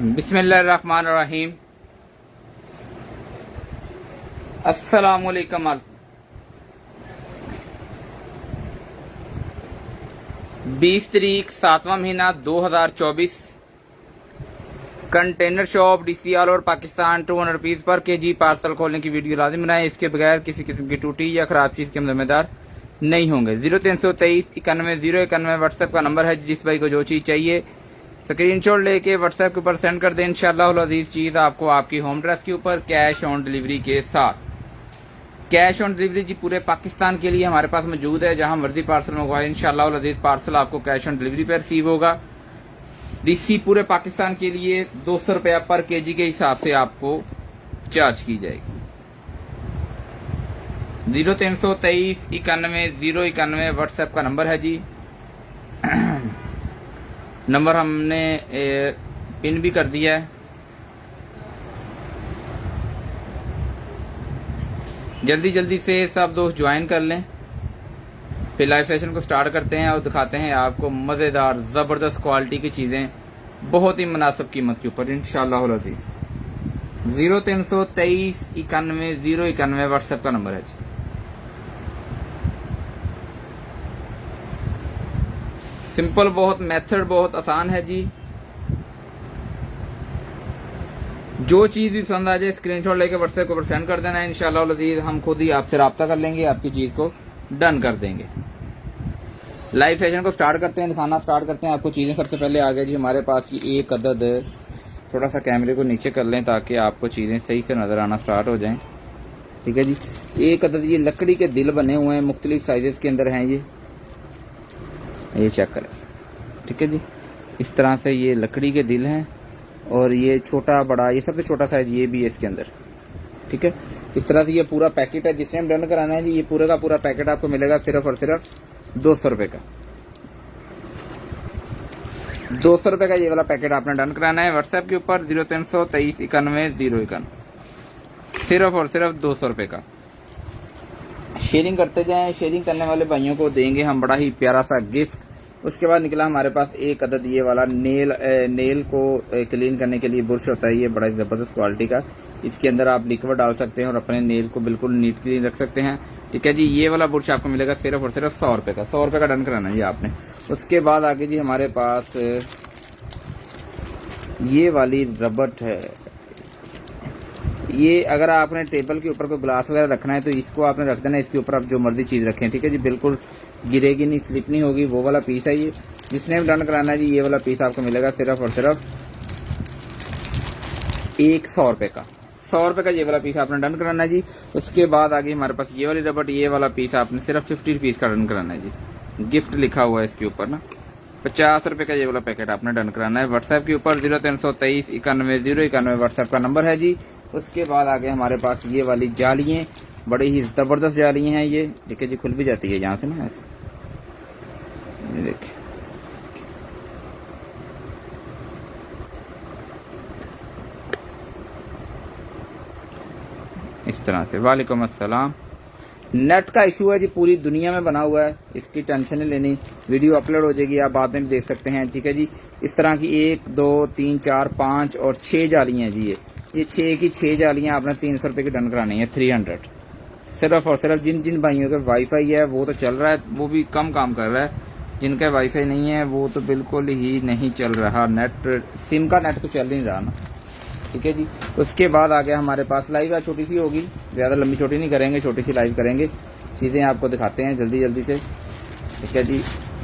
बिस्मिल्लाहिर्रहमानिर्रहीम। अस्सलामुअलैकुम। 20 तारीख 7वां महीना 2024। Container shop DC all over Pakistan 200 rupees per KG parcel खोलने की वीडियो लाजिम बनाए। इसके बगैर किसी किस्म की टूटी या खराब चीज के हम जिम्मेदार नहीं होंगे। 0323 91 091 व्हाट्सएप का नंबर है। जिस भाई को जो चीज चाहिए स्क्रीनशॉट लेके व्हाट्सएप के ऊपर सेंड कर दें। इंशाअल्लाह अजीज चीज आपको आपकी होम एड्रेस के ऊपर कैश ऑन डिलीवरी के साथ। कैश ऑन डिलीवरी जी पूरे पाकिस्तान के लिए हमारे पास मौजूद है। जहां मर्जी पार्सल मंगवाए इंशाअल्लाह अजीज पार्सल आपको कैश ऑन डिलीवरी पर रिसीव होगा। डीसी पूरे पाकिस्तान के लिए 200 रुपया पर केजी के हिसाब से आपको चार्ज की जाएगी। 0323 91 091 व्हाट्सएप का नंबर है जी। नंबर हमने पिन भी कर दिया है। जल्दी जल्दी से सब दोस्त ज्वाइन कर लें। फिर लाइव सेशन को स्टार्ट करते हैं और दिखाते हैं आपको मजेदार जबरदस्त क्वालिटी की चीजें बहुत ही मुनासिब कीमत के ऊपर इंशाअल्लाह अज़ीज़। 0323 91 091 व्हाट्सएप का नंबर है जी। सिंपल बहुत, मेथड बहुत आसान है जी। जो चीज भी पसंद आ जाए स्क्रीनशॉट लेके व्हाट्सएप को सेंड कर देना है। इंशाअल्लाह अज़ीज़ हम खुद ही आपसे राब्ता कर लेंगे, आपकी चीज को डन कर देंगे। लाइव सेशन को स्टार्ट करते हैं, दिखाना स्टार्ट करते हैं आपको चीजें। सबसे पहले आ गए जी हमारे पास ये एक अदद, थोड़ा सा कैमरे को नीचे कर लें ताकि आपको चीजें सही से नजर आना स्टार्ट हो जाएं। ठीक है जी। एक अदद ये लकड़ी के दिल बने हुए हैं, मुख्तलिफ साइजेस के अंदर हैं ये चेक करें। ठीक है जी। इस तरह से ये लकड़ी के दिल हैं और ये छोटा बड़ा, ये सबसे छोटा साइज ये भी है इसके अंदर। ठीक है। इस तरह से ये पूरा पैकेट है। जिसने हम डन कराना है जी ये पूरे का पूरा पैकेट आपको मिलेगा सिर्फ और सिर्फ 200 रुपए का। 200 रुपए का ये वाला पैकेट आपने डन कराना है व्हाट्सएप के ऊपर 0323 91 091, सिर्फ और सिर्फ 200 रुपए का। शेयरिंग करते जाएं। शेयरिंग करने वाले भाइयों को देंगे हम बड़ा ही प्यारा सा गिफ्ट। उसके बाद निकला हमारे पास एक अदद ये वाला नेल को क्लीन करने के लिए बुरश होता है। ये बड़ा जबरदस्त क्वालिटी का। इसके अंदर आप लिक्विड डाल सकते हैं और अपने नेल को बिल्कुल नीट क्लीन रख सकते हैं। ठीक है जी। ये वाला बुरश आपको मिलेगा सिर्फ और सिर्फ 100 रुपए का। 100 रुपए का डन कराना जी आपने। उसके बाद आगे जी हमारे पास ये वाली रबट है। ये अगर आपने टेबल के ऊपर कोई ग्लास वगैरह रखना है तो इसको आपने रख देना। इसके ऊपर आप जो मर्जी चीज रखें। ठीक है जी। बिल्कुल गिरेगी नहीं, स्लिप नहीं होगी। वो वाला पीस है ये। जिसने भी डन कराना है जी ये वाला पीस आपको मिलेगा सिर्फ और सिर्फ 100 रुपए का। 100 रुपए का ये वाला पीस आपने डन कराना है जी। उसके बाद आगे हमारे पास ये वाली रबट, ये वाला पीस आपने सिर्फ 50 रुपीज का डन कराना है जी। गिफ्ट लिखा हुआ है इसके ऊपर ना। 50 रुपए का ये वाला पैकेट आपने डन कराना है व्हाट्सएप के ऊपर 0323 91 091 व्हाट्सएप का नंबर है जी। उसके बाद आगे हमारे पास ये वाली जालियां, बड़ी ही जबरदस्त जालियां हैं ये। देखिए जी खुल भी जाती है यहाँ से ना ऐसे। ये देखिए इस तरह से। वालेकुम अस्सलाम। नेट का इशू है जी, पूरी दुनिया में बना हुआ है। इसकी टेंशन नहीं लेनी। वीडियो अपलोड हो जाएगी, आप बाद में भी देख सकते हैं। ठीक है जी। इस तरह की 1 2 3 4 5 और 6 जालियां हैं जी। ये 6 की 6 जालियां आपने 300 रुपए की डन करानी है। 300 सिर्फ और सिर्फ। जिन जिन भाइयों के वाईफाई है वो तो चल रहा है, वो भी कम काम कर रहा है। जिनका वाईफाई नहीं है वो तो बिल्कुल ही नहीं चल रहा। नेट सिम का नेट तो चल नहीं रहा ना। ठीक है जी। उसके बाद आ गया हमारे पास लाइव है, छोटी सी होगी, ज्यादा लंबी छोटी नहीं करेंगे, छोटी सी लाइव करेंगे। चीजें आपको दिखाते हैं जल्दी जल्दी से। ठीक है जी।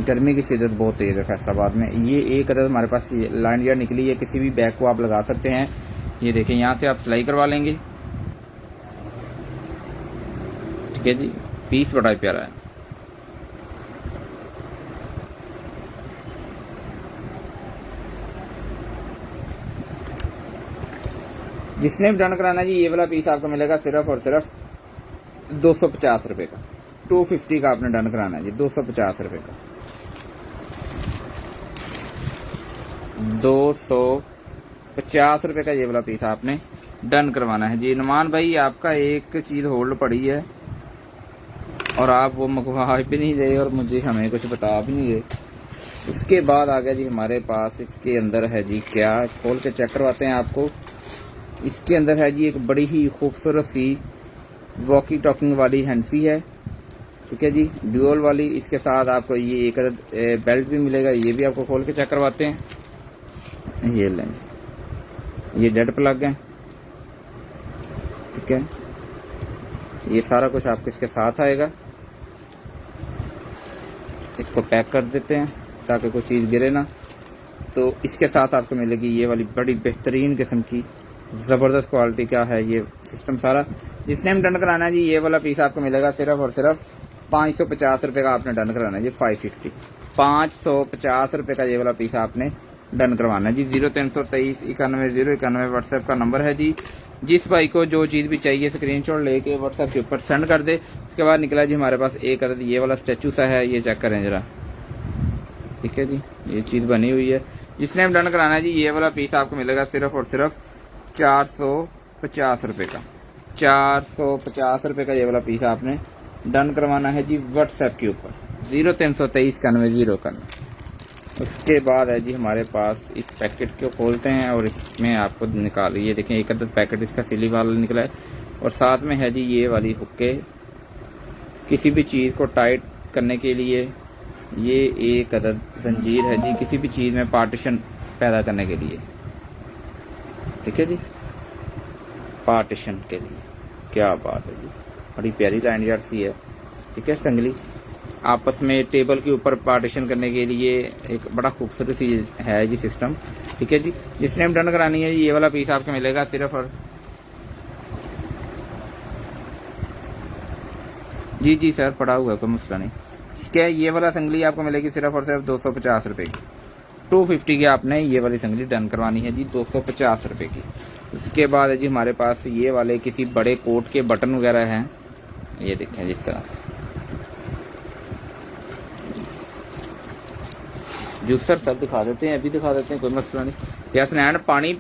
गर्मी की शिद्दत बहुत तेज है फैसलाबाद में। ये एक अदद हमारे पास लाइन यार निकली है। किसी भी बैग को आप लगा सकते हैं। ये देखें यहाँ से आप सिलाई करवा लेंगे। ठीक है जी। पीस बड़ा ही प्यारा है। जिसने भी डन कराना जी ये वाला पीस आपको मिलेगा सिर्फ और सिर्फ 250 रुपए का। 250 का आपने डन कराना है जी। 250 रुपए का। 250 रुपए का ये वाला पीस आपने डन करवाना है जी। नुमान भाई आपका एक चीज होल्ड पड़ी है और आप वो मंगवा भी नहीं रहे और मुझे हमें कुछ बता भी नहीं रहे। उसके बाद आ गया जी हमारे पास इसके अंदर है जी क्या, खोल के चेक करवाते हैं आपको। इसके अंदर है जी एक बड़ी ही खूबसूरत सी वॉकी टॉकिंग वाली हैंडसी है, ठीक है जी, ड्यूअल वाली। इसके साथ आपको ये एक बेल्ट भी मिलेगा, ये भी आपको खोल के चेक करवाते हैं। ये लें, ये डेड प्लग है, ठीक है। ये सारा कुछ आपको इसके साथ आएगा। इसको पैक कर देते हैं ताकि कोई चीज़ गिरे ना। तो इसके साथ आपको मिलेगी ये वाली बड़ी बेहतरीन किस्म की ज़बरदस्त क्वालिटी का है ये सिस्टम सारा। जिसने हम डन कराना है जी, ये वाला पीस आपको मिलेगा सिर्फ और सिर्फ 550 रुपये का आपने डन कराना है जी। 550 रुपये का ये वाला पीस आपने डन करवाना है जी। 0323 91 091 व्हाट्सएप का नंबर है जी। जिस भाई को जो चीज़ भी चाहिए स्क्रीनशॉट लेके व्हाट्सएप के ऊपर सेंड कर दे। उसके बाद निकला जी हमारे पास एक अदद ये वाला स्टैचू सा है, ये चेक करें जरा, ठीक है जी, ये चीज़ बनी हुई है। जिसने हम डन कराना है जी, ये वाला पीस आपको मिलेगा सिर्फ और सिर्फ 450 रुपये का। 450 रुपये का ये वाला पीस आपने डन करवाना है जी व्हाट्सएप के ऊपर 0323 91 091। उसके बाद है जी हमारे पास इस पैकेट को खोलते हैं और इसमें आपको निकाल, ये देखें एक अदद पैकेट इसका सिली वाला निकला है। और साथ में है जी ये वाली हुक्के, किसी भी चीज़ को टाइट करने के लिए। ये एक अदद जंजीर है जी, किसी भी चीज़ में पार्टीशन पैदा करने के लिए, ठीक है जी, पार्टीशन के लिए। क्या बात है जी, बड़ी प्यारी लाइन यार सी है, ठीक है। संगली आपस में टेबल के ऊपर पार्टीशन करने के लिए एक बड़ा खूबसूरत सी है जी सिस्टम, ठीक है जी। जिसने हम डन करानी है ये वाला पीस आपको मिलेगा सिर्फ और जी सर पड़ा हुआ है, कोई मसला नहीं। क्या ये वाला संगली आपको मिलेगी सिर्फ और सिर्फ 250 रुपये की। 250 की आपने ये वाली संगली डन करवानी है जी 250 रुपये की। उसके बाद है जी हमारे पास ये वाले किसी बड़े कोट के बटन वगैरह हैं, ये देखें जिस तरह से। जूसर सब दिखा देते हैं, अभी दिखा देते हैं, कोई मसला नहीं। या स्नैंड पानी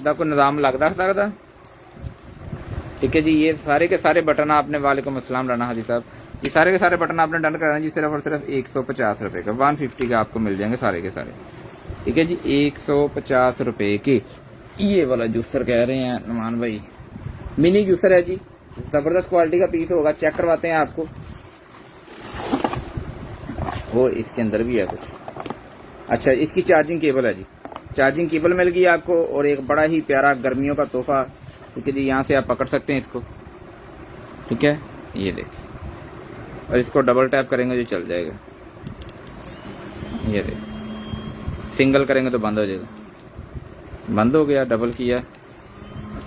का कोई निज़ाम लगता सकता, ठीक है जी। ये सारे के सारे बटन आपने, वालेकुम अस्सलाम राना हाजी साहब, ये सारे के सारे बटन आपने डन कराना जी सिर्फ और सिर्फ 150 रुपये का। 150 का आपको मिल जाएंगे सारे के सारे, ठीक है जी। 150 रुपये के ये वाला जूसर कह रहे हैं नुमान भाई, मिनी जूसर है जी, जबरदस्त क्वालिटी का पीस होगा। चेक करवाते हैं आपको, वो इसके अंदर भी है कुछ। अच्छा, इसकी चार्जिंग केबल है जी, चार्जिंग केबल मिल गई आपको। और एक बड़ा ही प्यारा गर्मियों का तोहफा, ठीक है जी, यहाँ से आप पकड़ सकते हैं इसको, ठीक है, ये देखिए। और इसको डबल टैप करेंगे जो चल जाएगा, ये देखिए। सिंगल करेंगे तो बंद हो जाएगा, बंद हो गया, डबल किया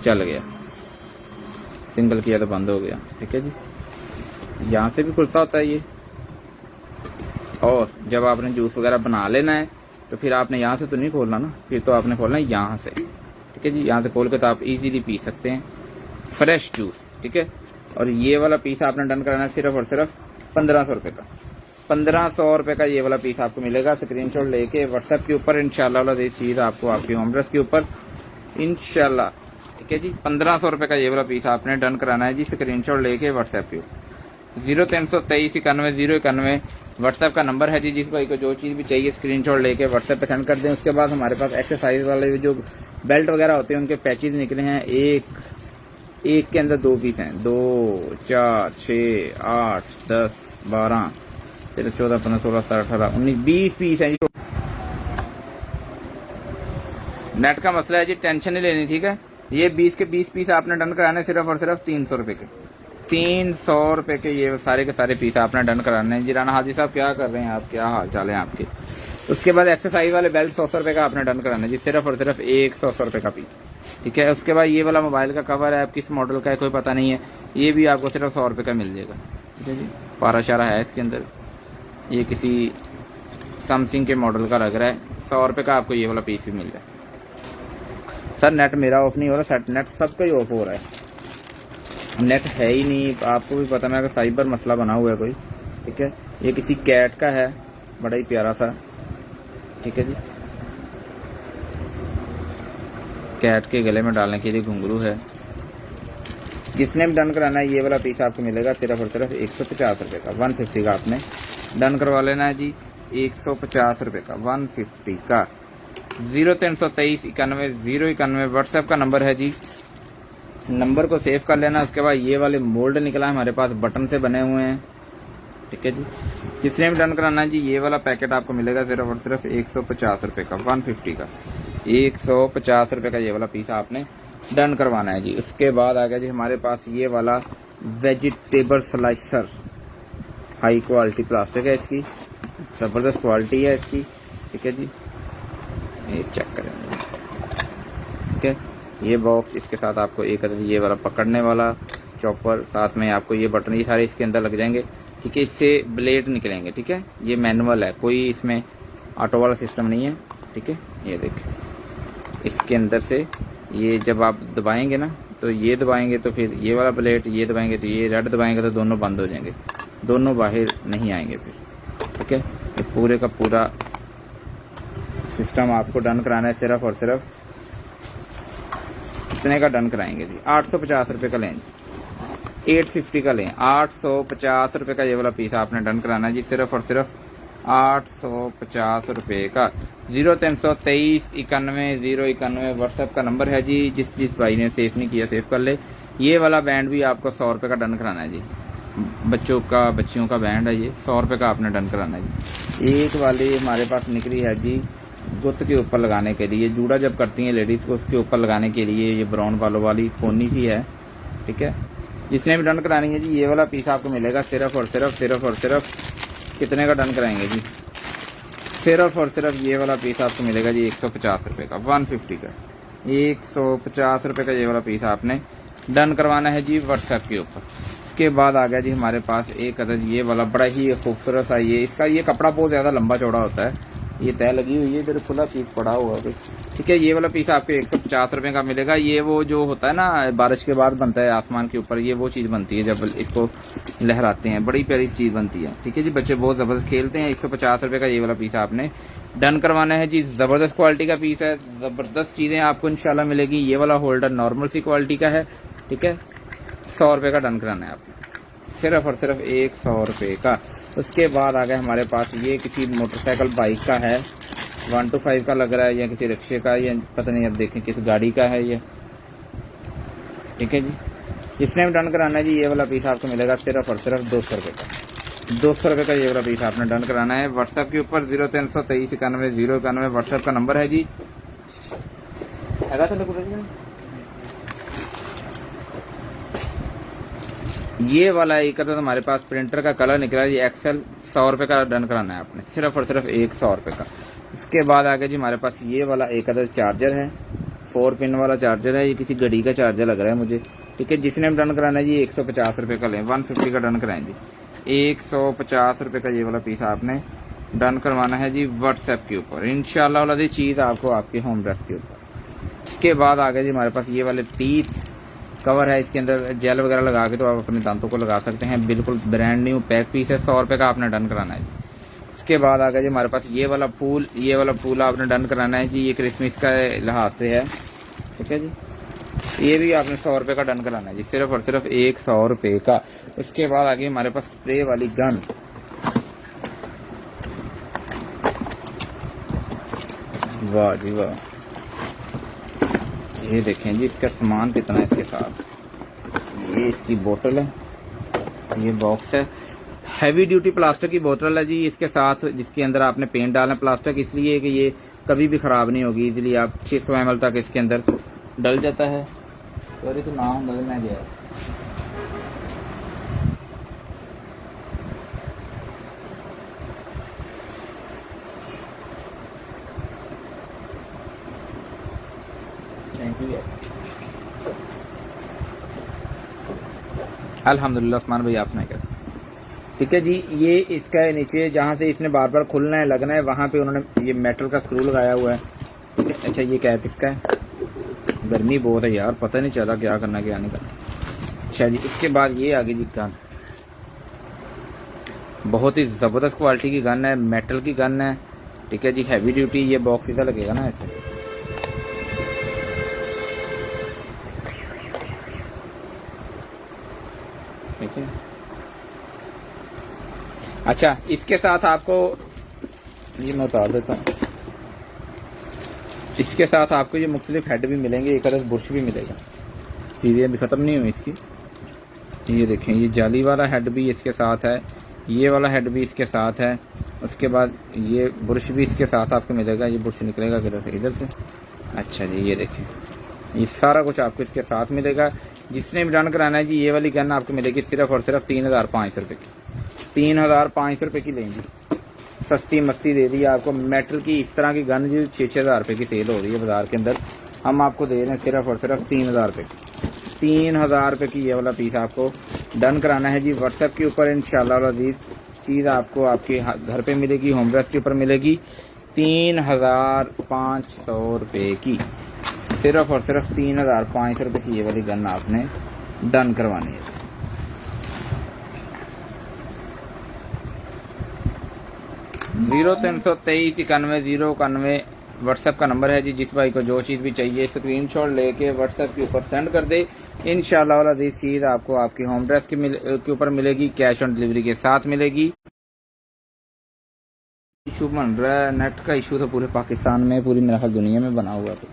चल गया, सिंगल किया तो बंद हो गया, ठीक है जी। यहाँ से भी खुलता होता है ये। और जब आपने जूस वगैरह बना लेना है तो फिर आपने यहाँ से तो नहीं खोलना ना, फिर तो आपने खोलना है यहाँ से, ठीक है जी। यहाँ से खोल के तो आप इजीली पी सकते हैं फ्रेश जूस, ठीक है। और ये वाला पीस आपने डन कराना है सिर्फ और सिर्फ 1500 रुपये का। 1500 रुपये का ये वाला पीस आपको मिलेगा। स्क्रीनशॉट लेके व्हाट्सएप के ऊपर इंशाल्लाह ये चीज़ आपको आपकी होम एड्रेस के ऊपर इंशाल्लाह, ठीक है जी। 1500 रुपये का ये वाला पीस आपने डन कराना है जी, स्क्रीनशॉट लेके व्हाट्सएप के ऊपर। 0323 91 091 व्हाट्सएप का नंबर है जी। जिस भाई को जो चीज़ भी चाहिए स्क्रीनशॉट लेके व्हाट्सएप पे सेंड कर दें। उसके बाद हमारे पास एक्सरसाइज वाले जो बेल्ट वगैरह होते हैं उनके पैचेज निकले हैं। एक के अंदर 2 पीस हैं, 2 4 6 8 10 12 13 14 15 16 17 18 19 20 पीस हैं जी। नेट का मसला है जी, टेंशन नहीं लेनी, ठीक है। ये 20 के 20 पीस आपने डन कराने सिर्फ और सिर्फ 300 रुपये के। 300 रुपये के ये सारे के सारे पीस आपने डन कराने हैं जी। राना हाजी साहब क्या कर रहे हैं आप, क्या हाल चाल है आपके। उसके बाद एक्सरसाइज वाले बेल्ट 100 रुपये का आपने डन कराना है जी, सिर्फ और सिर्फ 100 रुपये का पीस, ठीक है। उसके बाद ये वाला मोबाइल का कवर है, आप किस मॉडल का है कोई पता नहीं है, ये भी आपको सिर्फ 100 रुपये का मिल जाएगा, ठीक है जी। पारा शारा है इसके अंदर, ये किसी सैमसंग के मॉडल का लग रहा है। 100 रुपये का आपको ये वाला पीस भी मिल जाए। सर नेट मेरा ऑफ नहीं हो रहा, सेट नेट सबका ही ऑफ हो रहा है, नेट है ही नहीं, आपको भी पता है साइबर मसला बना हुआ है कोई, ठीक है। ये किसी कैट का है, बड़ा ही प्यारा सा, ठीक है जी। कैट के गले में डालने के लिए घुंघरू है। जिसने भी डन कराना है ये वाला पीस आपको मिलेगा सिर्फ और सिर्फ 150 रुपये का। 150 का आपने डन करवा लेना है जी। 150 रुपए का, 150 का। 032391 व्हाट्सएप का नंबर है जी। नंबर को सेव कर लेना। उसके बाद ये वाले मोल्ड निकला है हमारे पास, बटन से बने हुए हैं, ठीक है जी। जिसने भी डन कराना है जी, ये वाला पैकेट आपको मिलेगा सिर्फ और सिर्फ 150 रुपए का, 150 का, 150 रुपए का ये वाला पीस आपने डन करवाना है जी। उसके बाद आ गया जी हमारे पास ये वाला vegetable slicer, high quality plastic है इसकी, जबरदस्त क्वालिटी है इसकी, ठीक है जी। ये चेक करेंगे, ठीक है। ये बॉक्स, इसके साथ आपको एक ये वाला पकड़ने वाला चॉपर, साथ में आपको ये बटन, ये सारे इसके अंदर लग जाएंगे, ठीक है। इससे ब्लेड निकलेंगे, ठीक है। ये मैनुअल है, कोई इसमें ऑटो वाला सिस्टम नहीं है, ठीक है। ये देखिए, इसके अंदर से ये जब आप दबाएंगे ना, तो ये दबाएंगे तो फिर ये वाला ब्लेड, ये दबाएंगे तो ये रेड दबाएंगे तो दोनों बंद हो जाएंगे, दोनों बाहर नहीं आएंगे फिर, ठीक है। ये पूरे का पूरा सिस्टम आपको डन कराना है सिर्फ और सिर्फ कितने का डन कराएंगे जी? 850 रुपए का लें, 850 का लें, 850 रुपए का ये वाला पीस आपने डन कराना है जी, सिर्फ और सिर्फ 850 रुपए का। 032391 व्हाट्सएप का नंबर है जी। जिस भाई ने सेव नहीं किया सेव कर ले। ये वाला बैंड भी आपको 100 रुपए का डन कराना है जी, बच्चियों का बैंड है ये, 100 रुपए का आपने डन कराना है जी। एक वाली हमारे पास निकली है जी गुत्त के ऊपर लगाने के लिए, जूड़ा जब करती हैं लेडीज को उसके ऊपर लगाने के लिए, ये ब्राउन बालों वाली कोनी सी है, ठीक है। जिसने भी डन करानी है जी, ये वाला पीस आपको मिलेगा सिर्फ और सिर्फ कितने का डन कराएंगे जी? सिर्फ और सिर्फ ये वाला पीस आपको मिलेगा जी 150 रुपए का, 150 का, 150 रुपए का ये वाला पीस आपने डन करवाना है जी व्हाट्सएप के ऊपर। इसके बाद आ गया जी हमारे पास एक अदद ये वाला बड़ा ही खूबसूरत सा, ये इसका ये कपड़ा बहुत ज्यादा लंबा चौड़ा होता है, ये तय लगी हुई है, इधर खुला पीस पड़ा हुआ है, ठीक है। ये वाला पीस आपको 150 रुपए का मिलेगा। ये वो जो होता है ना बारिश के बाद बनता है आसमान के ऊपर, ये वो चीज बनती है जब इसको लहराते हैं, बड़ी प्यारी चीज बनती है, ठीक है जी। बच्चे बहुत जबरदस्त खेलते हैं। 150 रुपए का ये वाला पीस आपने डन करवाना है जी। जबरदस्त क्वालिटी का पीस है, जबरदस्त चीजें आपको इंशाल्लाह मिलेगी। ये वाला होल्डर नॉर्मल सी क्वालिटी का है, ठीक है। 100 रुपए का डन कराना है आपने, सिर्फ और सिर्फ 100 रुपए का। उसके बाद आ गया हमारे पास ये किसी मोटरसाइकिल बाइक का है, 125 का लग रहा है, या किसी रिक्शे का, या पता नहीं, अब देखें किस गाड़ी का है ये, ठीक है जी। जिसने भी डन कराना है जी, ये वाला पीस आपको मिलेगा सिर्फ और सिर्फ 200 रुपए का, 200 रुपए का ये वाला पीस आपने डन कराना है व्हाट्सएप के ऊपर। 032391 व्हाट्सएप का नंबर है जी। ये वाला एक अदद हमारे पास प्रिंटर का कलर निकला है जी एक्सेल, 100 रुपए का डन कराना है आपने, सिर्फ और सिर्फ 100 रुपए का। इसके बाद आगे जी हमारे पास ये वाला एक अदद चार्जर है, 4 पिन वाला चार्जर है, ये किसी घड़ी का चार्जर लग रहा है मुझे, ठीक है। जिसने डन कराना है जी 150 रुपए का लें, 150 का डन कराएं जी। 150 रुपए का ये वाला पीस आपने डन करवाना है जी व्हाट्सएप के ऊपर। इंशाल्लाह वाली चीज आपको आपके होम एड्रेस के ऊपर। इसके बाद आगे जी हमारे पास ये वाले टीथ कवर है, इसके अंदर जेल वगैरह लगा के तो आप अपने दांतों को लगा सकते हैं, बिल्कुल ब्रांड न्यू पैक पीस है, 100 रुपए का आपने डन कराना है जी। इसके बाद आ गया जी हमारे पास ये वाला फूल, ये वाला फूल आपने डन कराना है जी, ये क्रिसमस का लिहाज से है, ठीक है जी। ये भी आपने 100 रुपए का डन कराना है जी, सिर्फ और सिर्फ 100 रुपए का। उसके बाद आगे हमारे पास स्प्रे वाली गन, वाह जी वाह, ये देखें जी इसका सामान कितना है इसके साथ। ये इसकी बोतल है, ये बॉक्स है, हैवी ड्यूटी प्लास्टिक की बोतल है जी इसके साथ, जिसके अंदर आपने पेंट डालना प्लास्टिक, इसलिए कि ये कभी भी खराब नहीं होगी, इसलिए आप 600 ml तक इसके अंदर डल जाता है। सॉरी तो नाम डलना गया, अल्हम्दुलिल्लाह। उस्मान भाई आपने कैसे, ठीक है जी। ये इसका नीचे जहाँ से इसने बार बार खुलना है लगना है, वहाँ पे उन्होंने ये मेटल का स्क्रू लगाया हुआ है, ठीक है। अच्छा ये कैप इसका है, गर्मी बहुत है यार, पता नहीं चला क्या करना क्या नहीं करना। अच्छा जी, इसके बाद ये आगे जी गन, बहुत ही जबरदस्त क्वालिटी की गन है, मेटल की गन है, ठीक है जी, हैवी ड्यूटी। ये बॉक्स सीधा लगेगा ना ऐसे, ठीक है। अच्छा इसके साथ आपको ये मैं उतार देता हूँ। इसके साथ आपको ये मुख्तलिफ हेड भी मिलेंगे, एक अदद बुर्श भी मिलेगा। चीज़ें अभी ख़त्म नहीं हुई इसकी। ये देखें, ये जाली वाला हेड भी इसके साथ है, ये वाला हेड भी इसके साथ है। उसके बाद ये बुर्श भी इसके साथ आपको मिलेगा। ये बुर्श निकलेगा इधर से। अच्छा जी, ये देखें, ये सारा कुछ आपको इसके साथ मिलेगा। जिसने भी डन कराना है जी, ये वाली गन आपको मिलेगी सिर्फ और सिर्फ 3500 रुपये की। 3500 रुपये की लेंगी, सस्ती मस्ती दे दी आपको। मेटल की इस तरह की गन जी 6-6 हज़ार रुपये की सेल हो रही है बाजार के अंदर, हम आपको दे रहे हैं सिर्फ और सिर्फ 3000 रुपये की। 3000 रुपये की ये वाला पीस आपको डन कराना है जी। व्हाट्सएप के ऊपर इंशाल्लाह अज़ीज़ चीज़ आपको आपके घर पे मिलेगी, होम एड्रेस के ऊपर मिलेगी 3500 रुपये की। सिर्फ और सिर्फ 3500 रुपये की ये वाली गन आपने डन करवानी है। 0323919091 व्हाट्सएप का नंबर है जी। जिस भाई को जो चीज़ भी चाहिए स्क्रीनशॉट लेके व्हाट्सएप के ऊपर सेंड कर दे। इंशाल्लाह अज़ीज़ चीज़ आपको आपकी होम एड्रेस के ऊपर मिलेगी, कैश ऑन डिलीवरी के साथ मिलेगी। इशू बन रहा है, नेट का इशू तो पूरे पाकिस्तान में, पूरी मेरा ख्याल दुनिया में बना हुआ है। तो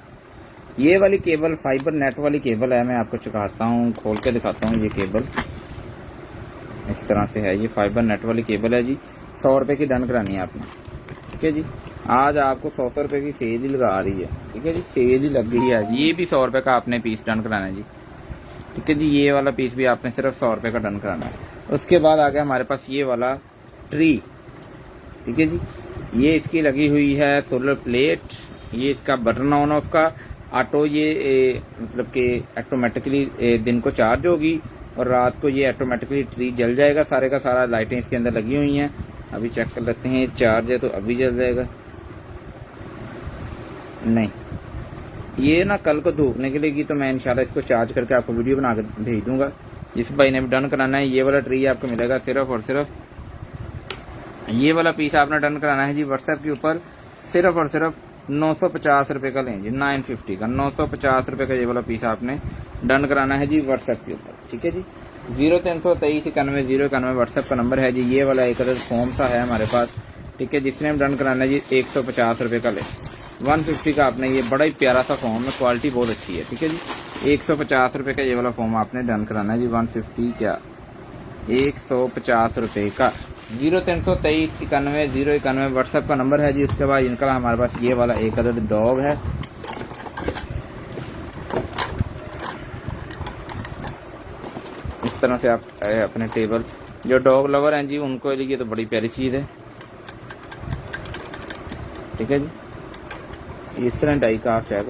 ये वाली केबल फाइबर नेट वाली केबल है, मैं आपको चुकाता हूँ, खोल के दिखाता हूँ। ये केबल इस तरह से है, ये फाइबर नेट वाली केबल है जी। 100 रुपये की डन करानी है आपने, ठीक है जी। आज आपको 100 रुपये की सेल ही लगा रही है, ठीक है जी, सेल ही लग गई है। ये भी 100 रुपये का आपने पीस डन कराना है जी, ठीक है जी। ये वाला पीस भी आपने सिर्फ 100 रुपये का डन कराना है। उसके बाद आ गया हमारे पास ये वाला ट्री, ठीक है जी। ये इसकी लगी हुई है सोलर प्लेट, ये इसका बटन ऑन ऑफ का ऑटो, ये मतलब कि ऑटोमेटिकली दिन को चार्ज होगी और रात को ये ऑटोमेटिकली ट्री जल जाएगा। सारे का सारा लाइटें इसके अंदर लगी हुई हैं। अभी चेक कर लेते हैं, चार्ज है तो अभी जल जाएगा। नहीं, ये ना कल को धूप निकलेगी तो मैं इंशाल्लाह इसको चार्ज करके आपको वीडियो बना कर भेज दूंगा। जिस भाई ने भी डन कराना है, ये वाला ट्री आपको मिलेगा सिर्फ और सिर्फ, ये वाला पीस आपने डन कराना है जी व्हाट्सएप के ऊपर। सिर्फ और सिर्फ 950 रुपये का लें जी, 950 का, 950 रुपये का ये वाला पीस आपने डन कराना है जी व्हाट्सएप के ऊपर, ठीक है जी। 0323919091 व्हाट्सएप का नंबर है जी। ये वाला एक अदर फॉर्म सा है हमारे पास, ठीक है। जिसने डन कराना है जी 150 रुपये का ले, 150 का आपने, ये बड़ा ही प्यारा सा फॉर्म है, क्वालिटी बहुत अच्छी है, ठीक है जी। 150 रुपये का ये वाला फॉर्म आपने डन कराना है जी। 150 क्या, 150 रुपये का। 0323919091 व्हाट्सएप का नंबर है जी। उसके बाद इनका हमारे पास ये वाला एक अदद डॉग है, इस तरह से आप अपने टेबल, जो डॉग लवर हैं जी उनको लिए तो बड़ी प्यारी चीज़ है, ठीक है जी। इस तरह डाई कास्ट है।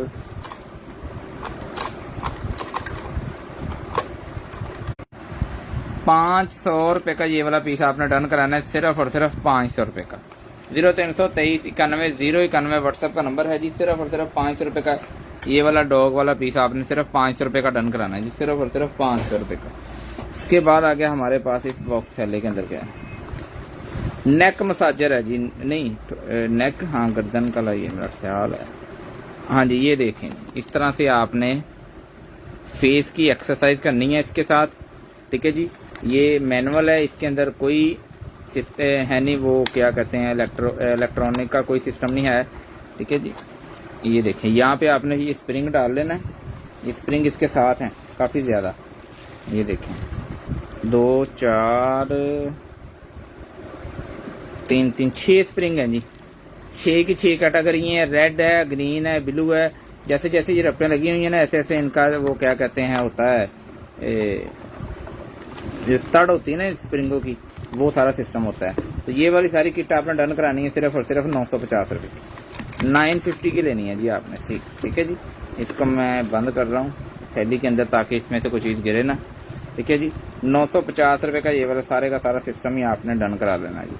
500 रुपये का ये वाला पीस आपने डन कराना है सिर्फ और सिर्फ 500 रुपये का। 0323919091 व्हाट्सएप का नंबर है जी। सिर्फ और सिर्फ 500 रुपये का ये वाला डॉग वाला पीस आपने सिर्फ 500 रुपये का डन कराना है जी, सिर्फ और सिर्फ 500 रुपये का। इसके बाद आ गया हमारे पास इस बॉक्स थैले के अंदर क्या है, नेक मसाजर है जी। नहीं, नेक, हाँ गर्दन का लाइए मेरा ख्याल है, हाँ जी। ये देखें, इस तरह से आपने फेस की एक्सरसाइज करनी है इसके साथ, ठीक है जी। ये मैनुअल है, इसके अंदर कोई है नहीं, वो क्या कहते हैं इलेक्ट्रॉनिक का कोई सिस्टम नहीं है, ठीक है जी। ये देखें, यहाँ पे आपने ये स्प्रिंग डाल लेना है, ये स्प्रिंग इसके साथ हैं काफ़ी ज़्यादा। ये देखें, 2 4 3 3 6 स्प्रिंग हैं जी। 6 की 6 कैटेगरी हैं, रेड है, ग्रीन है, ब्लू है। जैसे जैसे ये रफ्टें लगी हुई हैं ना, ऐसे ऐसे इनका वो क्या कहते हैं होता है, जो तड़ होती है ना स्प्रिंगों की, वो सारा सिस्टम होता है। तो ये वाली सारी किट आपने डन करानी है सिर्फ और सिर्फ 950 रुपये की। 950 की लेनी है जी आपने, ठीक है जी। इसको मैं बंद कर रहा हूँ थैली के अंदर ताकि इसमें से कोई चीज़ गिरे ना, ठीक है जी। 950 रुपये का ये वाला सारे का सारा सिस्टम ही आपने डन करा लेना जी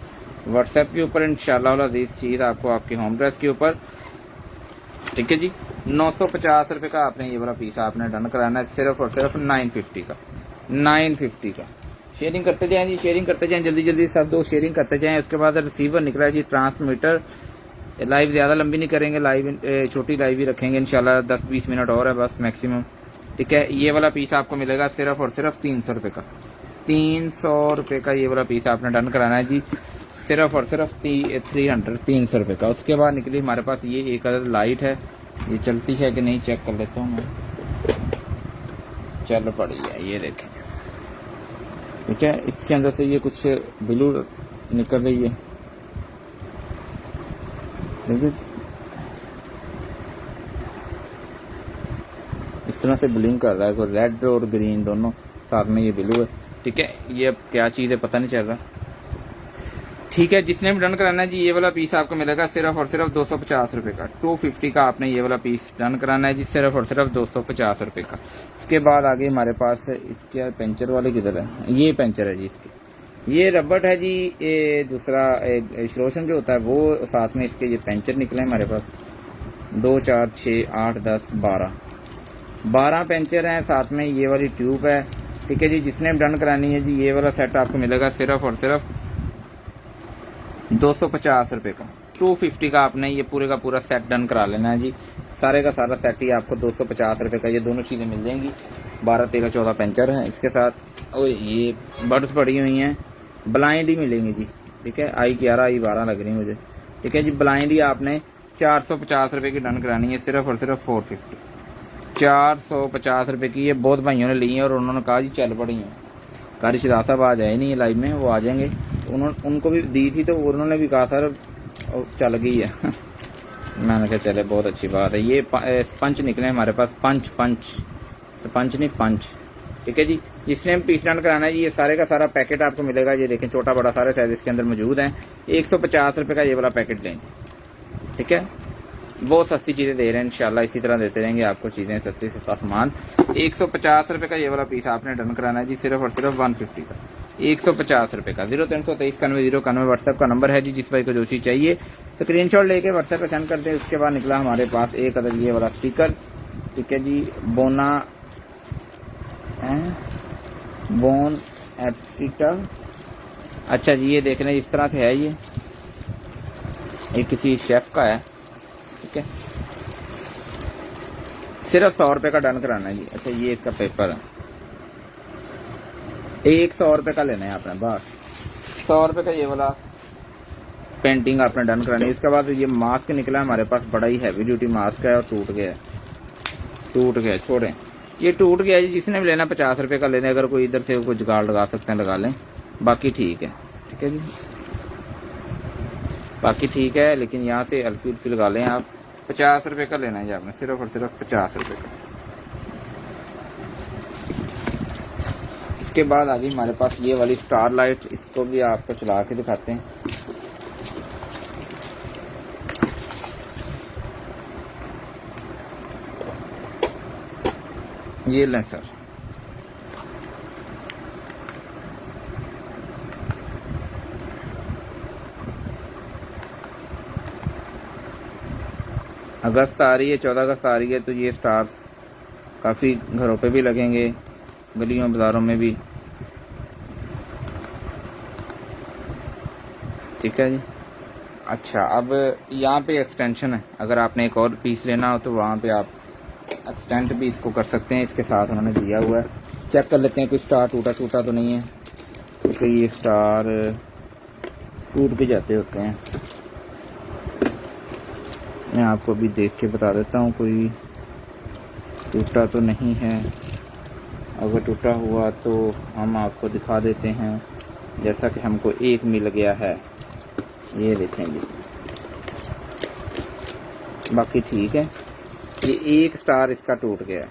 व्हाट्सएप के ऊपर। इंशाल्लाह अज़ीज़ चीज़ आपको आपके होम एड्रेस के ऊपर, ठीक है जी। 950 रुपये का आपने ये वाला पीस आपने डन कराना है सिर्फ और सिर्फ 950 का, 950 का। शेयरिंग करते जाएं जी, शेयरिंग करते जाएं, जल्दी जल्दी सब लोग शेयरिंग करते जाएं। उसके बाद रिसीवर निकला है जी ट्रांसमीटर। लाइव ज़्यादा लंबी नहीं करेंगे, लाइव छोटी लाइव ही रखेंगे इंशाल्लाह, 10-20 मिनट और है बस मैक्सिमम, ठीक है। ये वाला पीस आपको मिलेगा सिर्फ और सिर्फ 300 रुपये का। 300 रुपये का ये वाला पीस आपने डन कराना है जी सिर्फ और सिर्फ 300 रुपये का। उसके बाद निकली हमारे पास ये एक अदर लाइट है, ये चलती है कि नहीं चेक कर लेता हूँ मैं। चल पड़ी है, ये देखें, ठीक है। इसके अंदर से ये कुछ ब्लू निकल रही है, ठीक है। इस तरह से ब्लिंक कर रहा है, कोई रेड और ग्रीन दोनों साथ में, ये ब्लू है, ठीक है। ये अब क्या चीज़ है पता नहीं चल रहा, ठीक है। जिसने भी डन कराना है जी, ये वाला पीस आपको मिलेगा सिर्फ और सिर्फ 250 रुपये का। 250 का आपने ये वाला पीस डन कराना है जी, सिर्फ और सिर्फ 250 रुपये का। उसके बाद आगे हमारे पास इसके पेंचर वाले किधर है, ये पेंचर है जी इसकी, ये रबड़ है जी। ये दूसरा श्लोशन जो होता है वो, साथ में इसके ये पेंचर निकले हमारे पास 2 4 6 8 10 12 पेंचर हैं, साथ में ये वाली ट्यूब है, ठीक है जी। जिसने डन करानी है जी, ये वाला सेट आपको मिलेगा सिर्फ और सिर्फ 250 रुपये का। 250 का आपने ये पूरे का पूरा सेट डन करा लेना है जी। सारे का सारा सेट ही आपको 250 रुपये का, ये दोनों चीज़ें मिल जाएंगी। 12 13 14 पेंचर हैं इसके साथ। और ये बर्ड्स पड़ी हुई हैं, ब्लाइंड ही मिलेंगी जी, ठीक है। I11 I12 लग रही मुझे, ठीक है जी। ब्लाइंड ही आपने 450 रुपये की डन करानी है, सिर्फ और सिर्फ 450 रुपये की। ये बहुत भाइयों ने ली हैं और उन्होंने कहा जी चल पड़ी हैं। कारी शिदा साहब आज आए नहीं लाइव में, वो आ जाएंगे। उनको भी दी थी तो उन्होंने भी कहा सर चल गई है। मैंने कहा चले बहुत अच्छी बात है। ये पंच निकले हमारे पास, पंच नहीं पंच, ठीक है जी। जिसने पीस डन कराना है जी, ये सारे का सारा पैकेट आपको मिलेगा। ये देखें छोटा बड़ा सारे साइज इसके अंदर मौजूद हैं। 150 रुपये का ये वाला पैकेट लेंगे, ठीक है। बहुत सस्ती चीज़ें दे रहे हैं, इंशाल्लाह इसी तरह देते रहेंगे आपको चीज़ें, सस्ती सस्ता सामान। 150 रुपये का ये वाला पीस आपने डन कराना है जी, सिर्फ और सिर्फ 150 का, 150 रुपये का। 0323 91 091 व्हाट्सएप का नंबर है जी। जिस भाई को जो चीज़ चाहिए तो स्क्रीनशॉट लेके व्हाट्सएप पर सेंड कर दें। उसके बाद निकला हमारे पास एक अदर ये वाला स्टिकर, ठीक है जी। बोन एप्टीटा, अच्छा जी। ये देख लें इस तरह से है, ये किसी शेफ का है, ठीक है। सिर्फ 100 रुपये का डन कराना है जी। अच्छा ये इसका पेपर है, 100 रुपये का लेना है आपने, बस 100 रुपये का ये वाला पेंटिंग आपने डन करानी है। इसके बाद ये मास्क निकला हमारे पास, बड़ा ही हैवी ड्यूटी मास्क है और टूट गया, छोड़ें ये टूट गया जी। जिसने भी लेना 50 रुपये का लेने, अगर कोई इधर से कोई जुगाड़ लगा सकते हैं लगा लें, बाकी ठीक है, ठीक है जी, बाकी ठीक है। लेकिन यहाँ से अल्फी लगा लें आप। 50 रुपये का लेना है जी आपने, सिर्फ और सिर्फ 50 रुपये का। इसके बाद आ गई हमारे पास ये वाली स्टार लाइट, इसको भी आपको चला के दिखाते हैं। ये लें सर, अगस्त आ रही है, 14 अगस्त आ रही है, तो ये स्टार्स काफ़ी घरों पे भी लगेंगे, गलियों बाज़ारों में भी, ठीक है जी। अच्छा अब यहाँ पे एक्सटेंशन है, अगर आपने एक और पीस लेना हो तो वहाँ पे आप एक्सटेंड भी इसको कर सकते हैं। इसके साथ उन्होंने दिया हुआ है, चेक कर लेते हैं कोई स्टार टूटा तो नहीं है, क्योंकि ये स्टार टूट भी जाते होते हैं। मैं आपको भी देख के बता देता हूँ, कोई टूटा तो नहीं है। अगर टूटा हुआ तो हम आपको दिखा देते हैं, जैसा कि हमको एक मिल गया है, ये देखेंगे, बाकी ठीक है। ये एक स्टार इसका टूट गया है,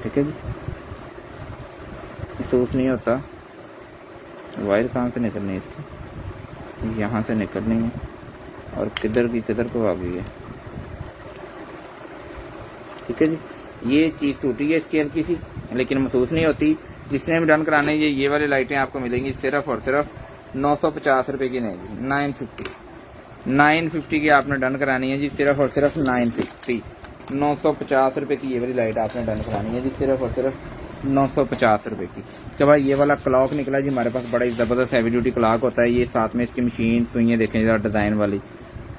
ठीक है जी। महसूस नहीं होता। वायर कहाँ से निकलनी है इसकी, यहाँ से निकलनी है और किधर की किधर को आ गई है, ठीक है जी। ये चीज़ टूटी है इसकी हल्की सी, लेकिन महसूस नहीं होती। जिसने भी डन कराने ये वाली लाइटें आपको मिलेंगी सिर्फ और सिर्फ 950 रुपये की, नहीं जी 950 की आपने डन करानी है जी, सिर्फ और सिर्फ 950 रुपये की ये वाली लाइट आपने डन करानी है जी, सिर्फ और सिर्फ 950 रुपये की। तो भाई ये वाला क्लॉक निकला जी हमारे पास, बड़ा ही ज़बरदस्त हैवी ड्यूटी क्लॉक होता है ये। साथ में इसकी मशीन सुइयाँ देखें जरा डिज़ाइन वाली,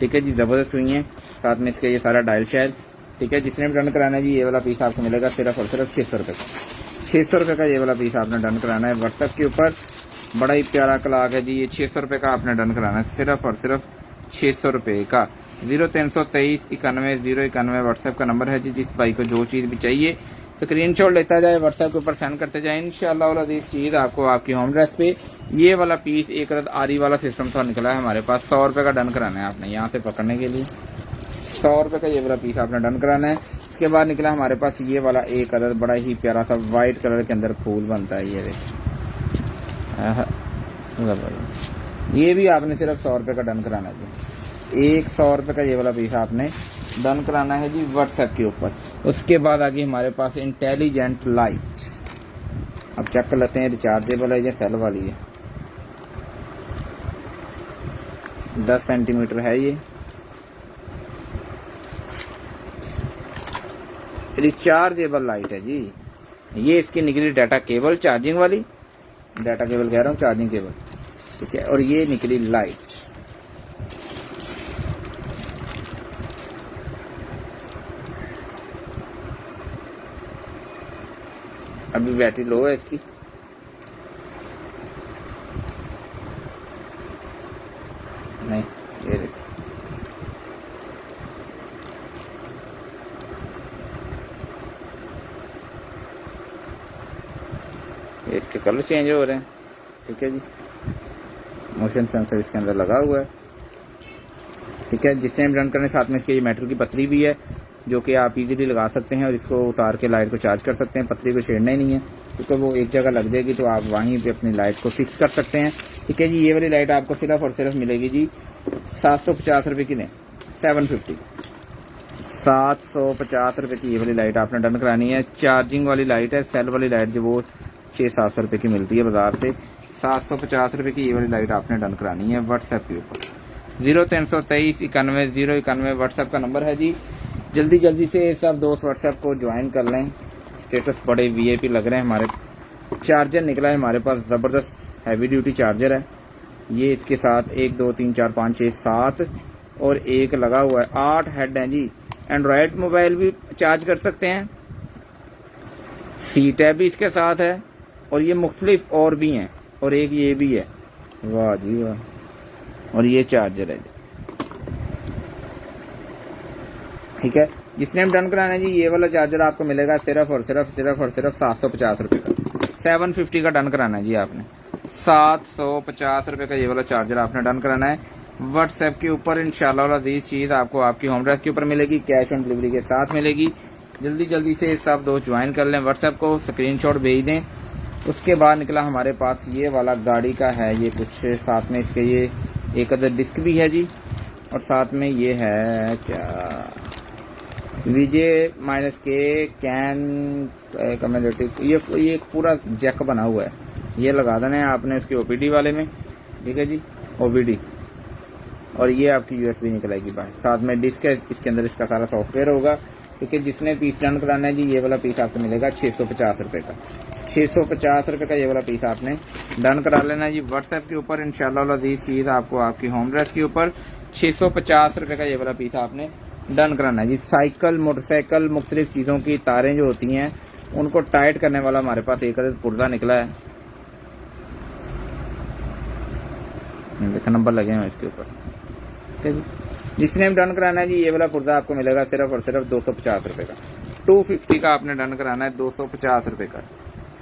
ठीक है जी, ज़बरदस्त सुइयाँ, साथ में इसके ये सारा डायल शैल, ठीक है। जिसने भी डन कराना है जी, ये वाला पीस आपको मिलेगा सिर्फ और सिर्फ 600 रुपये का। 600 रुपये का ये वाला पीस आपने डन कराना है। व्हाट्सएप के ऊपर बड़ा ही प्यारा क्लॉक है जी। ये 600 रुपये का आपने डन कराना है, सिर्फ और सिर्फ 600 रुपये का। 0323 91 091 व्हाट्सएप का नंबर है जी। जिस भाई को जो चीज़ भी चाहिए स्क्रीनशॉट लेता जाए, व्हाट्सएप के ऊपर सेंड करते जाए। इंशाअल्लाह अज़ीज़ चीज़ आपको आपकी होम एड्रेस पे। ये वाला पीस एक रद आरी वाला सिस्टम था निकला है हमारे पास। 100 रुपये का डन कराना है आपने यहाँ से पकड़ने के लिए। 100 रुपये का ये वाला पीस आपने डन कराना है। इसके बाद निकला हमारे पास ये वाला एक अदद बड़ा ही प्यारा सा व्हाइट कलर के अंदर फूल बनता है। ये ये भी आपने सिर्फ 100 रुपये का डन कराना है जी। एक 100 रुपये का ये वाला पीस आपने डन कराना है जी व्हाट्सएप के ऊपर। उसके बाद आगे हमारे पास इंटेलिजेंट लाइट। अब चेक कर लेते हैं रिचार्जेबल है या सेल वाली है। 10 सेंटीमीटर है ये, रिचार्जेबल लाइट है जी। ये इसकी निकली डाटा केबल, चार्जिंग वाली डाटा केबल कह रहा हूँ, चार्जिंग केबल, ठीक है। और ये निकली लाइट। अभी बैटरी लो है इसकी, नहीं ये देखो, इसके कलर चेंज हो रहे हैं, ठीक है जी। मोशन सेंसर इसके अंदर लगा हुआ है, ठीक है। जिस टाइम रन करने साथ में इसके ये मेटल की पतरी भी है जो कि आप इजीली लगा सकते हैं और इसको उतार के लाइट को चार्ज कर सकते हैं। पतरी को छेड़ना ही नहीं है क्योंकि वो एक जगह लग जाएगी, तो आप वहीं पे अपनी लाइट को फिक्स कर सकते हैं, ठीक है जी। ये वाली लाइट आपको सिर्फ और सिर्फ मिलेगी जी 750 रुपये की, नहीं 750 रुपये की ये वाली लाइट आपने डन करानी है। चार्जिंग वाली लाइट है, सेल वाली लाइट जो वो 600-700 रुपये की मिलती है बाजार से। 750 रुपये की ये वाली लाइट आपने डन करानी है व्हाट्सएप के ऊपर। 0323 91 091 व्हाट्सएप का नंबर है जी। जल्दी जल्दी से सब दोस्त व्हाट्सएप को ज्वाइन कर लें। स्टेटस बड़े वीआईपी लग रहे हैं हमारे। चार्जर निकला है हमारे पास, ज़बरदस्त हैवी ड्यूटी चार्जर है ये। इसके साथ 1 2 3 4 5 6 7 और एक लगा हुआ है, 8 हेड हैं जी। एंड्रॉयड मोबाइल भी चार्ज कर सकते हैं, सी टैब भी इसके साथ है और ये मुख्तलिफ और भी हैं, और एक ये भी है। वाह जी वाह। और ये चार्जर है जी, ठीक है। जिसने हम डन कराना है जी, ये वाला चार्जर आपको मिलेगा सिर्फ और सिर्फ 750 रुपये का। 750 का डन कराना है जी आपने। 750 रुपये का ये वाला चार्जर आपने डन कराना है व्हाट्सएप के ऊपर। इंशाल्लाह अज़ीज़ चीज़ आपको आपकी होम एड्रेस के ऊपर मिलेगी, कैश ऑन डिलीवरी के साथ मिलेगी। जल्दी जल्दी से सब दोस्त ज्वाइन कर लें व्हाट्सएप को, स्क्रीनशॉट भेज दें। उसके बाद निकला हमारे पास ये वाला गाड़ी का है, ये कुछ साथ में इसके ये एक अदर डिस्क भी है जी, और साथ में ये है क्या VJ-K कैन कम्युनिटी। ये एक पूरा जैक बना हुआ है, ये लगा देना है आपने उसके OPD वाले में, ठीक है जी, OBD। और ये आपकी USB निकलेगी बाहर। साथ में डिस्क है, इसके अंदर इसका सारा सॉफ्टवेयर होगा, ठीक है। जिसने पीस डन कराना है जी, ये वाला पीस आपको मिलेगा 650 रुपये का। 650 रुपये का ये वाला पीस आपने डन करा लेना है जी व्हाट्सएप के ऊपर। इंशाल्लाह अज़ीज़ चीज़ आपको आपकी होम एड्रेस के ऊपर 650 रुपये का ये वाला पीस आपने डन कराना है जी। साइकिल, मोटरसाइकिल, मुख्तलिफ चीज़ों की तारें जो होती हैं उनको टाइट करने वाला हमारे पास एक पुर्जा निकला है, देखो नंबर लगे हैं इसके ऊपर, ठीक है जी। जिसने हम डन कराना है जी, ये वाला पुर्जा आपको मिलेगा सिर्फ और सिर्फ 250 रुपये का। 250 का आपने डन कराना है, 250 रुपये का,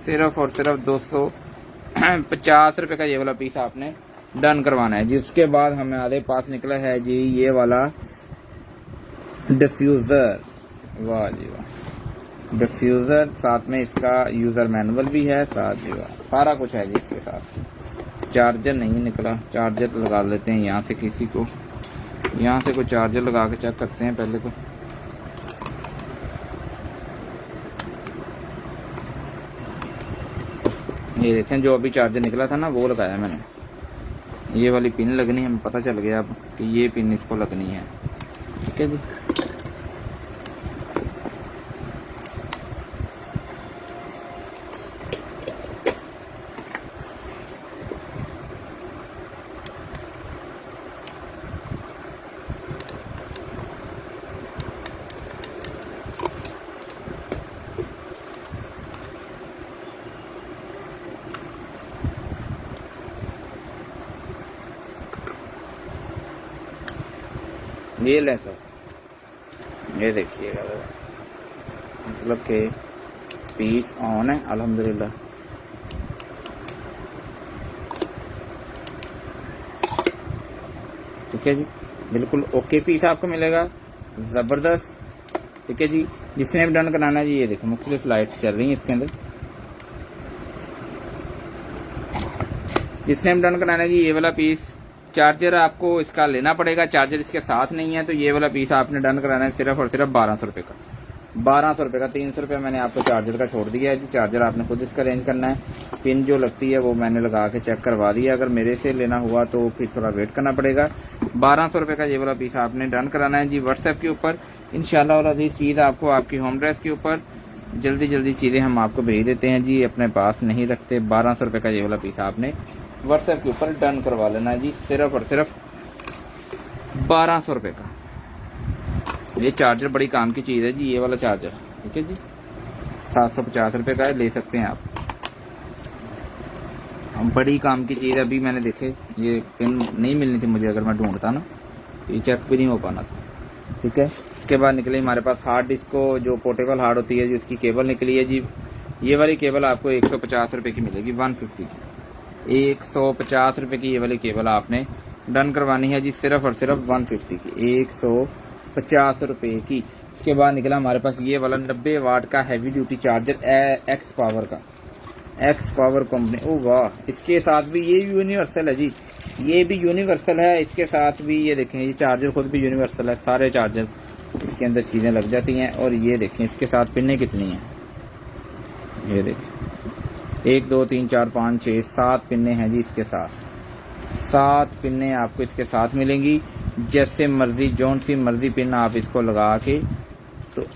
सिर्फ और सिर्फ 250 रुपये का ये वाला पीस आपने डन करवाना है। जिसके बाद हमारे पास निकला है जी ये वाला डिफ्यूज़र। वाह जी वाह, डिफ्यूज़र। साथ में इसका यूज़र मैनुअल भी है, साथ जी वाह, सारा कुछ है जी इसके साथ। चार्जर नहीं निकला, चार्जर लगा लेते हैं यहाँ से, किसी को यहाँ से कोई चार्जर लगा के चेक करते हैं पहले तो। ये देखें, जो अभी चार्जर निकला था ना वो लगाया मैंने। ये वाली पिन लगनी है, हमें पता चल गया अब कि ये पिन इसको लगनी है, ठीक है जी। ये लें सर, ये देखिएगा मतलब के पीस ऑन है अल्हम्दुलिल्लाह। ठीक है जी, बिल्कुल ओके पीस आपको मिलेगा, जबरदस्त। ठीक है जी, जिसने भी डन कराना है जी, ये देखो मुख्तलिफ लाइट्स चल रही हैं इसके अंदर। जिसने भी डन कराना है जी, ये वाला पीस चार्जर आपको इसका लेना पड़ेगा, चार्जर इसके साथ नहीं है, तो ये वाला पीस आपने डन कराना है सिर्फ और सिर्फ 1200 रुपये का। 1200 रुपये का, 300 रुपये मैंने आपको चार्जर का छोड़ दिया है जी। चार्जर आपने खुद इसका अरेंज करना है, पिन जो लगती है वो मैंने लगा के चेक करवा दिया। अगर मेरे से लेना हुआ तो फिर थोड़ा वेट करना पड़ेगा। 1200 रुपये का ये वाला पीस आपने डन कराना है जी व्हाट्सएप के ऊपर। इंशाल्लाह और अजीज चीज़ आपको आपकी होम एड्रेस के ऊपर जल्दी जल्दी चीज़ें हम आपको भेज देते हैं जी, अपने पास नहीं रखते। 1200 रुपये का ये वाला पीस आपने व्हाट्सएप के ऊपर डन करवा लेना है जी, सिर्फ और सिर्फ 1200 रुपये का। ये चार्जर बड़ी काम की चीज़ है जी, ये वाला चार्जर। ठीक है जी, 750 रुपये का है, ले सकते हैं आप। हम बड़ी काम की चीज़ है। अभी मैंने देखे ये पिन नहीं मिलनी थी मुझे, अगर मैं ढूंढता ना ये चेक भी नहीं हो पाना था। ठीक है, इसके बाद निकली हमारे पास हार्ड डिस्क को, जो पोर्टेबल हार्ड होती है जी, उसकी केबल निकली है जी। ये वाली केबल आपको 150 रुपये की मिलेगी, 150 की। 150 रुपये की ये वाली केबल आपने डन करवानी है जी, सिर्फ और सिर्फ 150 की, 150 रुपये की। इसके बाद निकला हमारे पास ये वाला 90 वाट का heavy duty charger x power का, एक्स पावर कंपनी। ओ वाह, इसके साथ भी ये यूनिवर्सल है जी, ये भी यूनिवर्सल है। इसके साथ भी ये देखें, ये चार्जर खुद भी यूनिवर्सल है, सारे चार्जर इसके अंदर चीज़ें लग जाती हैं। और ये देखें इसके साथ पिनें कितनी हैं, ये देखें 1 2 3 4 5 6 7 पिनें हैं जी इसके साथ। 7 पिनें आपको इसके साथ मिलेंगी। जैसे मर्जी, जौन सी मर्जी पिन आप इसको लगा के तो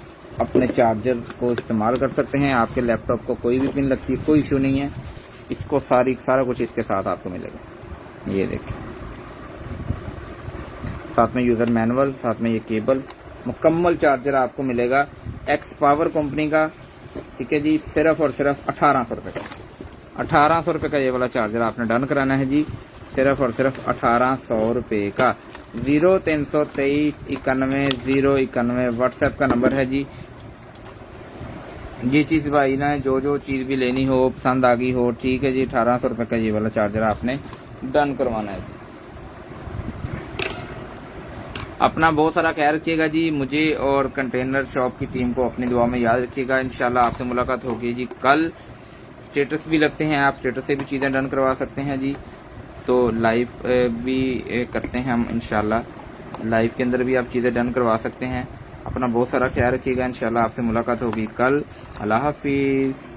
अपने चार्जर को इस्तेमाल कर सकते हैं। आपके लैपटॉप को कोई भी पिन लगती है, कोई इशू नहीं है। इसको सारा कुछ इसके साथ आपको मिलेगा। ये देखिए, साथ में यूज़र मैनुअल, साथ में ये केबल, मुकम्मल चार्जर आपको मिलेगा एक्स पावर कंपनी का। ठीक है जी, सिर्फ और सिर्फ 1800 रुपये का। 1800 रुपये का ये वाला चार्जर आपने डन कराना है जी, सिर्फ और सिर्फ 1800 रुपये का। 0323 91 091 व्हाट्सएप का नंबर है जी। ये चीज़ भाई ना, जो चीज़ भी लेनी हो, पसंद आ गई हो, ठीक है जी, 1800 रुपये का ये वाला चार्जर आपने डन करवाना है जी। अपना बहुत सारा ख्याल रखिएगा जी, मुझे और कंटेनर शॉप की टीम को अपनी दुआ में याद रखिएगा। इंशाल्लाह आपसे मुलाकात होगी जी कल। स्टेटस भी लगते हैं, आप स्टेटस से भी चीज़ें डन करवा सकते हैं जी। तो लाइव भी करते हैं हम इंशाल्लाह, लाइव के अंदर भी आप चीज़ें डन करवा सकते हैं। अपना बहुत सारा ख्याल रखिएगा, इंशाल्लाह आपसे मुलाकात होगी कल। अल्लाह हाफिज़।